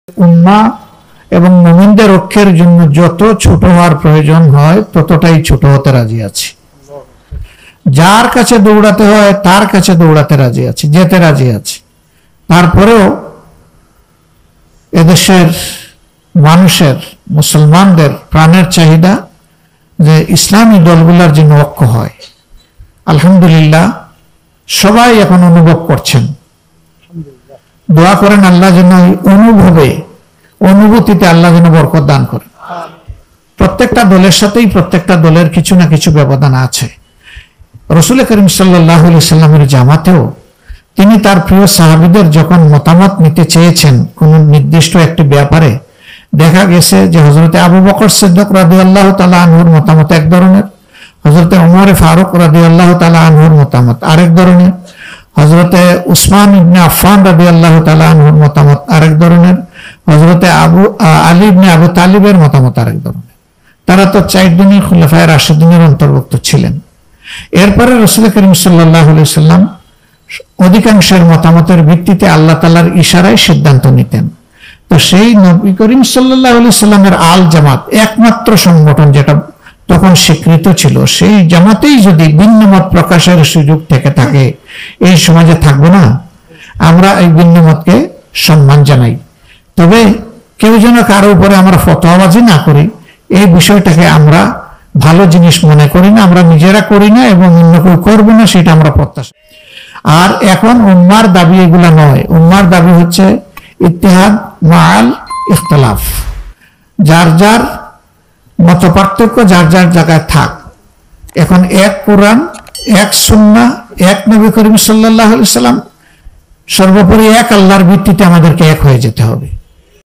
উম্মাহ এবং মুমিনদের রক্ষার জন্য যত ছোট হওয়ার প্রয়োজন হয় ততটাই ছোট হতে রাজি আছি। যার কাছে দৌড়াতে হয় তার কাছে দৌড়াতে রাজি আছি, যেতে রাজি আছি। তারপরেও এদেশের মানুষের, মুসলমানদের প্রাণের চাহিদা যে ইসলামী দলগুলোর যেন ঐক্য হয়। আলহামদুলিল্লাহ সবাই এখন অনুভব করছেন। দোয়া করেন আল্লাহ যেন অনুভূতিতে আল্লাহ যেন বরকত দান করেন। প্রত্যেকটা দলের সাথেই প্রত্যেকটা দলের কিছু না কিছু ব্যবধান আছে। রাসূল করিম সাল্লাল্লাহু আলাইহি সাল্লামের জামাতেও তিনি তার প্রিয় সাহাবীদের যখন মতামত নিতে চেয়েছেন কোন নির্দিষ্ট একটি ব্যাপারে, দেখা গেছে যে হযরতে আবু বকর সিদ্দিক রাদিয়াল্লাহু তাআলা আনহুর মতামত এক ধরনের, হযরতে ওমর ফারুক রাদিয়াল্লাহু তাআলা আনহুর মতামত আরেক ধরনের, হযরতে উসমান ইবনে আফফান রাদিয়াল্লাহু তাআলা আনহুর মতামত আরেক ধরনের, হযরতে আলী ইবনে আবু তালিবের মতামত আরেক ধরনের। তারা তো 4 জনের খুলাফায়ে রাশিদিনের অন্তর্ভুক্ত ছিলেন। এরপরে রাসূল করিম সাল্লাল্লাহু আলাইহি সাল্লাম অধিকাংশের মতামতের ভিত্তিতে আল্লাহ তাআলার ইশারায় সিদ্ধান্ত নিতেন। তো সেই নবী করিম সাল্লাল্লাহু আলাইহি সাল্লামের আল জামাত একমাত্র সংগঠন যেটা তখন স্বীকৃত ছিল, সেই জামাতেই যদি ভিন্ন মত প্রকাশের সুযোগ থেকে থাকে, এই সমাজে থাকবো না। আমরা এই ভিন্ন মতকে সম্মান জানাই, তবে কেউ যেন কারো উপরে আমরা ফতোয়াবাজি না করি, এই বিষয়টাকে আমরা ভালো জিনিস মনে করি না, আমরা নিজেরা করি না এবং অন্য কেউ করবো না, সেটা আমরা প্রত্যাশা। আর এখন উম্মার দাবি এগুলা নয়। উম্মার দাবি হচ্ছে ইত্তেহাদ মাআল ইখতিলাফ। যার যার মত পার্থক্য যার যার জায়গায় থাক। এখন এক কোরআন, এক সুন্নাহ, এক নবী করিম সাল্লাল্লাহু আলাইহি সাল্লাম, সর্বোপরি এক আল্লাহর ভিত্তিতে আমাদেরকে এক হয়ে যেতে হবে।